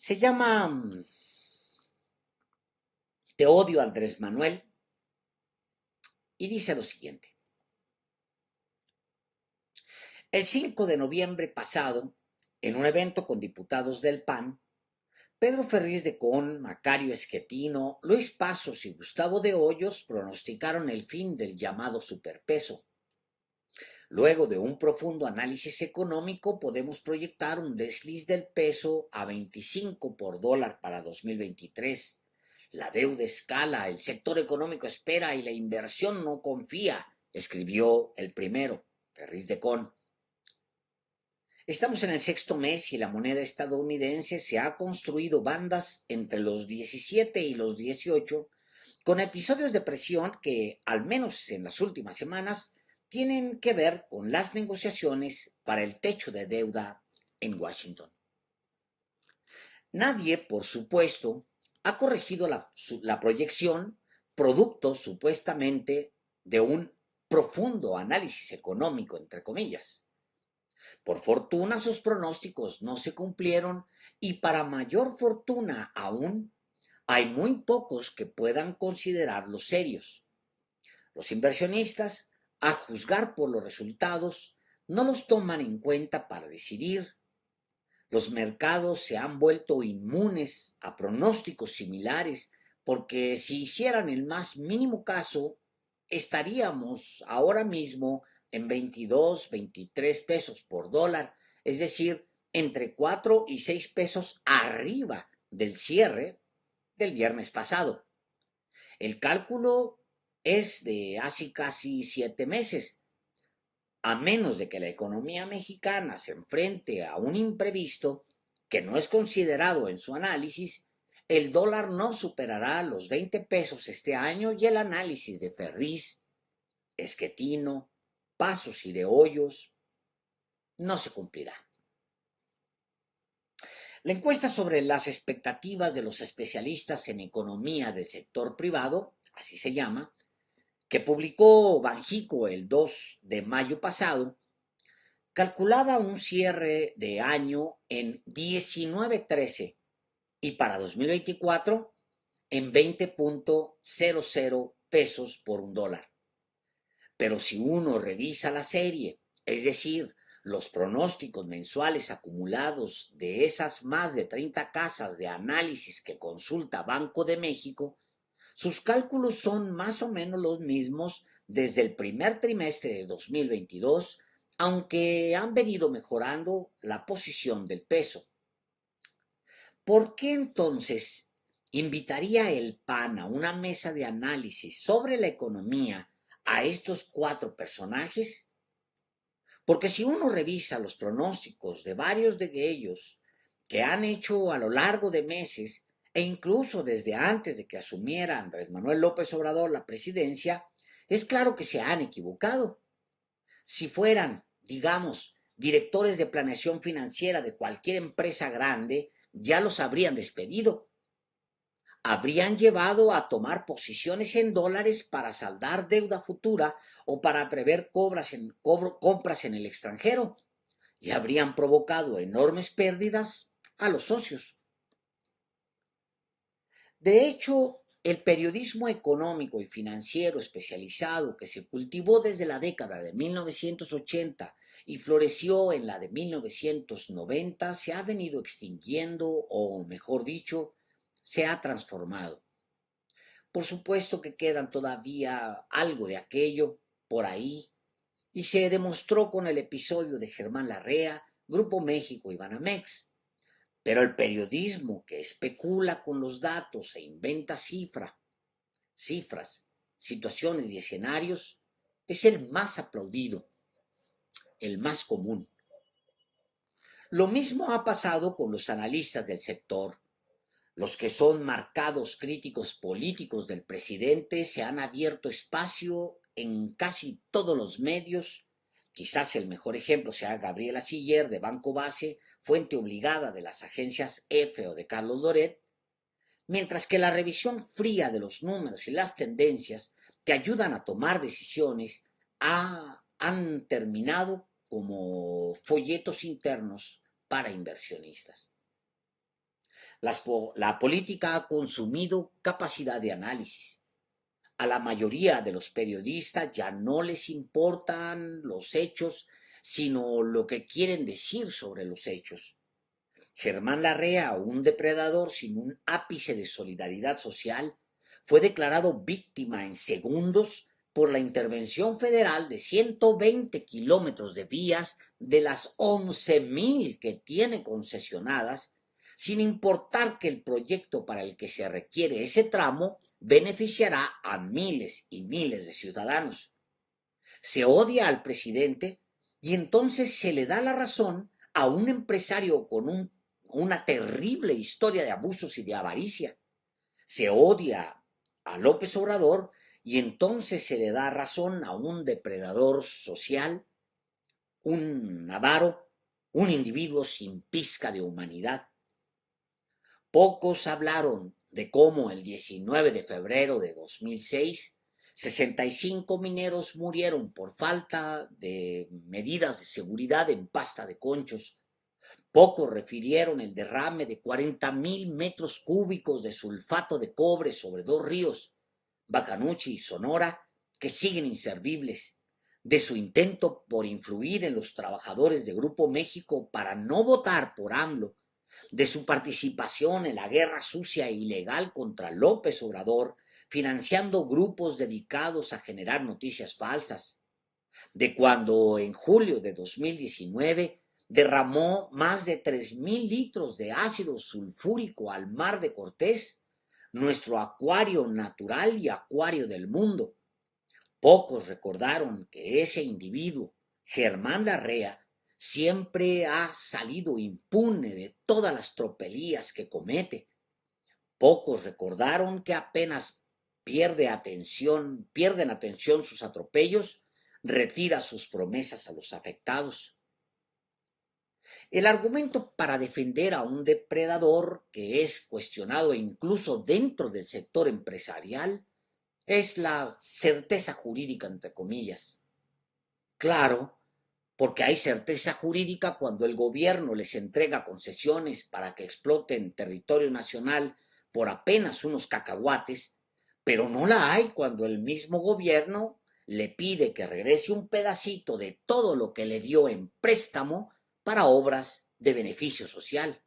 Se llama Te odio, Andrés Manuel, y dice lo siguiente. El 5 de noviembre pasado, en un evento con diputados del PAN, Pedro Ferriz de Con, Macario Esquetino, Luis Pasos y Gustavo de Hoyos pronosticaron el fin del llamado superpeso. Luego de un profundo análisis económico, podemos proyectar un desliz del peso a 25 por dólar para 2023. La deuda escala, el sector económico espera y la inversión no confía, escribió el primero, Ferriz de Con. Estamos en el sexto mes y la moneda estadounidense se ha construido bandas entre los 17 y los 18, con episodios de presión que, al menos en las últimas semanas, tienen que ver con las negociaciones para el techo de deuda en Washington. Nadie, por supuesto, ha corregido la proyección, producto supuestamente de un profundo análisis económico, entre comillas. Por fortuna sus pronósticos no se cumplieron y para mayor fortuna aún, hay muy pocos que puedan considerarlos serios. Los inversionistas, a juzgar por los resultados, no los toman en cuenta para decidir. Los mercados se han vuelto inmunes a pronósticos similares porque si hicieran el más mínimo caso, estaríamos ahora mismo en 22, 23 pesos por dólar, es decir, entre 4 y 6 pesos arriba del cierre del viernes pasado. El cálculo es de hace casi 7 meses. A menos de que la economía mexicana se enfrente a un imprevisto que no es considerado en su análisis, el dólar no superará los 20 pesos este año y el análisis de Ferriz, Esquetino, Pasos y de Hoyos no se cumplirá. La encuesta sobre las expectativas de los especialistas en economía del sector privado, así se llama, que publicó Banjico el 2 de mayo pasado, calculaba un cierre de año en 19.13 y para 2024 en 20.00 pesos por un dólar. Pero si uno revisa la serie, es decir, los pronósticos mensuales acumulados de esas más de 30 casas de análisis que consulta Banco de México, sus cálculos son más o menos los mismos desde el primer trimestre de 2022, aunque han venido mejorando la posición del peso. ¿Por qué entonces invitaría el PAN a una mesa de análisis sobre la economía a estos cuatro personajes? Porque si uno revisa los pronósticos de varios de ellos que han hecho a lo largo de meses e incluso desde antes de que asumiera Andrés Manuel López Obrador la presidencia, es claro que se han equivocado. Si fueran, digamos, directores de planeación financiera de cualquier empresa grande, ya los habrían despedido. Habrían llevado a tomar posiciones en dólares para saldar deuda futura o para prever compras en el extranjero y habrían provocado enormes pérdidas a los socios. De hecho, el periodismo económico y financiero especializado que se cultivó desde la década de 1980 y floreció en la de 1990 se ha venido extinguiendo o, mejor dicho, se ha transformado. Por supuesto que quedan todavía algo de aquello por ahí y se demostró con el episodio de Germán Larrea, Grupo México y Banamex. Pero el periodismo que especula con los datos e inventa cifras, situaciones y escenarios es el más aplaudido, el más común. Lo mismo ha pasado con los analistas del sector. Los que son marcados críticos políticos del presidente se han abierto espacio en casi todos los medios. Quizás el mejor ejemplo sea Gabriela Siller de Banco Base, fuente obligada de las agencias EFE o de Carlos Loret, mientras que la revisión fría de los números y las tendencias que ayudan a tomar decisiones han terminado como folletos internos para inversionistas. La política ha consumido capacidad de análisis. A la mayoría de los periodistas ya no les importan los hechos, sino lo que quieren decir sobre los hechos. Germán Larrea, un depredador sin un ápice de solidaridad social, fue declarado víctima en segundos por la intervención federal de 120 kilómetros de vías de las 11.000 que tiene concesionadas, sin importar que el proyecto para el que se requiere ese tramo beneficiará a miles y miles de ciudadanos. Se odia al presidente y entonces se le da la razón a un empresario con una terrible historia de abusos y de avaricia. Se odia a López Obrador y entonces se le da razón a un depredador social, un avaro, un individuo sin pizca de humanidad. Pocos hablaron de cómo el 19 de febrero de 2006 65 mineros murieron por falta de medidas de seguridad en Pasta de Conchos. Pocos refirieron el derrame de 40.000 metros cúbicos de sulfato de cobre sobre dos ríos, Bacanuchi y Sonora, que siguen inservibles, de su intento por influir en los trabajadores de Grupo México para no votar por AMLO, de su participación en la guerra sucia e ilegal contra López Obrador, financiando grupos dedicados a generar noticias falsas, de cuando en julio de 2019 derramó más de 3.000 litros de ácido sulfúrico al mar de Cortés, nuestro acuario natural y acuario del mundo. Pocos recordaron que ese individuo, Germán Larrea, siempre ha salido impune de todas las tropelías que comete. Pocos recordaron que apenas pierden atención sus atropellos, retira sus promesas a los afectados. El argumento para defender a un depredador que es cuestionado incluso dentro del sector empresarial es la certeza jurídica, entre comillas. Claro, porque hay certeza jurídica cuando el gobierno les entrega concesiones para que exploten territorio nacional por apenas unos cacahuates, pero no la hay cuando el mismo gobierno le pide que regrese un pedacito de todo lo que le dio en préstamo para obras de beneficio social.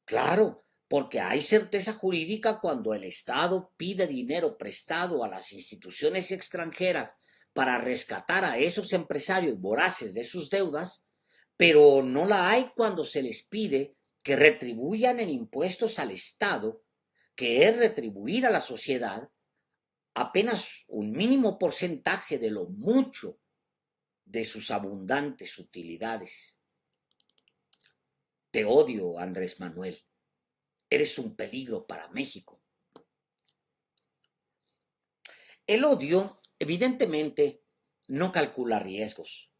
Claro, porque hay certeza jurídica cuando el Estado pide dinero prestado a las instituciones extranjeras para rescatar a esos empresarios voraces de sus deudas, pero no la hay cuando se les pide que retribuyan en impuestos al Estado, que es retribuir a la sociedad apenas un mínimo porcentaje de lo mucho de sus abundantes utilidades. Te odio, Andrés Manuel. Eres un peligro para México. El odio, evidentemente, no calcula riesgos.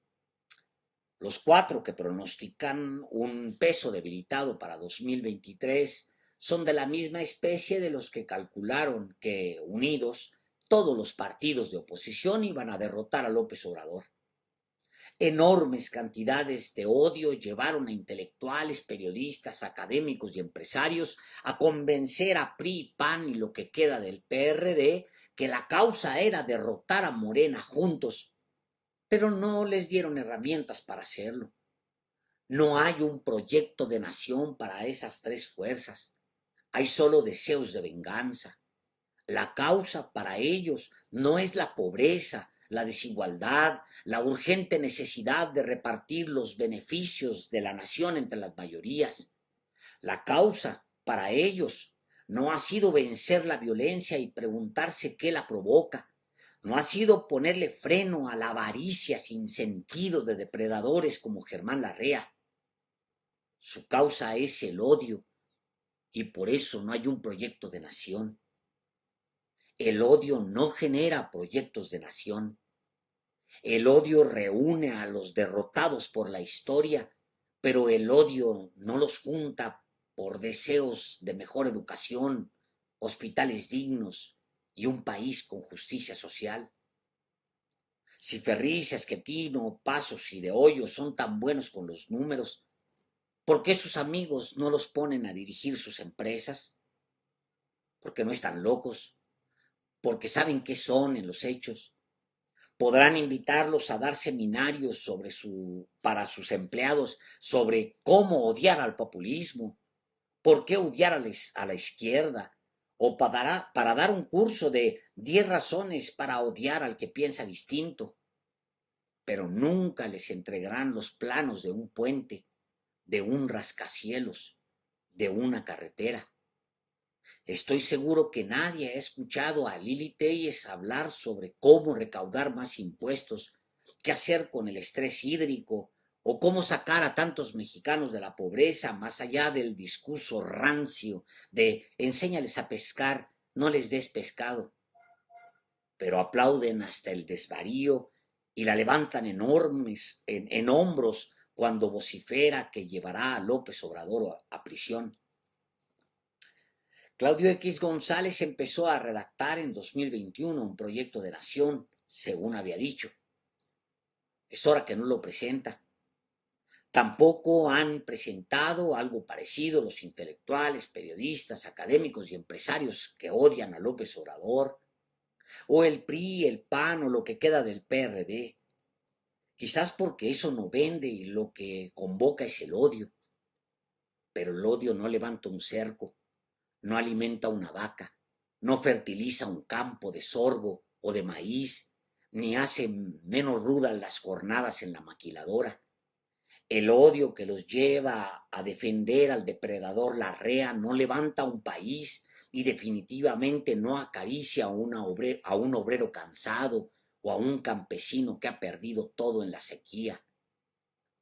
Los cuatro que pronostican un peso debilitado para 2023 son de la misma especie de los que calcularon que, unidos, todos los partidos de oposición iban a derrotar a López Obrador. Enormes cantidades de odio llevaron a intelectuales, periodistas, académicos y empresarios a convencer a PRI, PAN y lo que queda del PRD que la causa era derrotar a Morena juntos, pero no les dieron herramientas para hacerlo. No hay un proyecto de nación para esas tres fuerzas. Hay solo deseos de venganza. La causa para ellos no es la pobreza, la desigualdad, la urgente necesidad de repartir los beneficios de la nación entre las mayorías. La causa para ellos no ha sido vencer la violencia y preguntarse qué la provoca. No ha sido ponerle freno a la avaricia sin sentido de depredadores como Germán Larrea. Su causa es el odio y por eso no hay un proyecto de nación. El odio no genera proyectos de nación. El odio reúne a los derrotados por la historia, pero el odio no los junta por deseos de mejor educación, hospitales dignos y un país con justicia social. Si Ferriz, Esquetino, Pasos y De Hoyo son tan buenos con los números, ¿Por qué sus amigos no los ponen a dirigir sus empresas? Porque no están locos, porque saben qué son en los hechos. Podrán invitarlos a dar seminarios para sus empleados sobre cómo odiar al populismo, por qué odiar a la izquierda, o para dar un curso de 10 razones para odiar al que piensa distinto. Pero nunca les entregarán los planos de un puente, de un rascacielos, de una carretera. Estoy seguro que nadie ha escuchado a Lili Telles hablar sobre cómo recaudar más impuestos, qué hacer con el estrés hídrico o cómo sacar a tantos mexicanos de la pobreza más allá del discurso rancio de enséñales a pescar, no les des pescado. Pero aplauden hasta el desvarío y la levantan en hombros cuando vocifera que llevará a López Obrador a prisión. Claudio X González empezó a redactar en 2021 un proyecto de nación, según había dicho. Es hora que no lo presenta. Tampoco han presentado algo parecido los intelectuales, periodistas, académicos y empresarios que odian a López Obrador, o el PRI, el PAN o lo que queda del PRD. Quizás porque eso no vende y lo que convoca es el odio. Pero el odio no levanta un cerco, no alimenta una vaca, no fertiliza un campo de sorgo o de maíz, ni hace menos rudas las jornadas en la maquiladora. El odio que los lleva a defender al depredador larrea no levanta un país y definitivamente no acaricia a un obrero cansado o a un campesino que ha perdido todo en la sequía.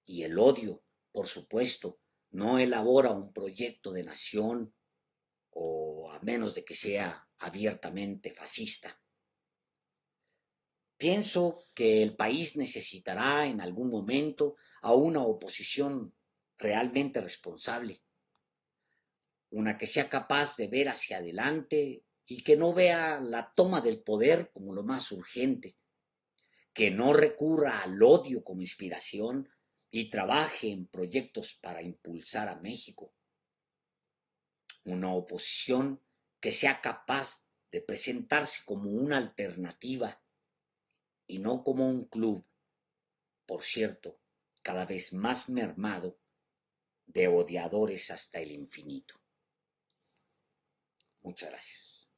Y el odio, por supuesto, no elabora un proyecto de nación o a menos de que sea abiertamente fascista. Pienso que el país necesitará en algún momento a una oposición realmente responsable, una que sea capaz de ver hacia adelante y que no vea la toma del poder como lo más urgente, que no recurra al odio como inspiración y trabaje en proyectos para impulsar a México, una oposición que sea capaz de presentarse como una alternativa y no como un club, por cierto, cada vez más mermado de odiadores hasta el infinito. Muchas gracias.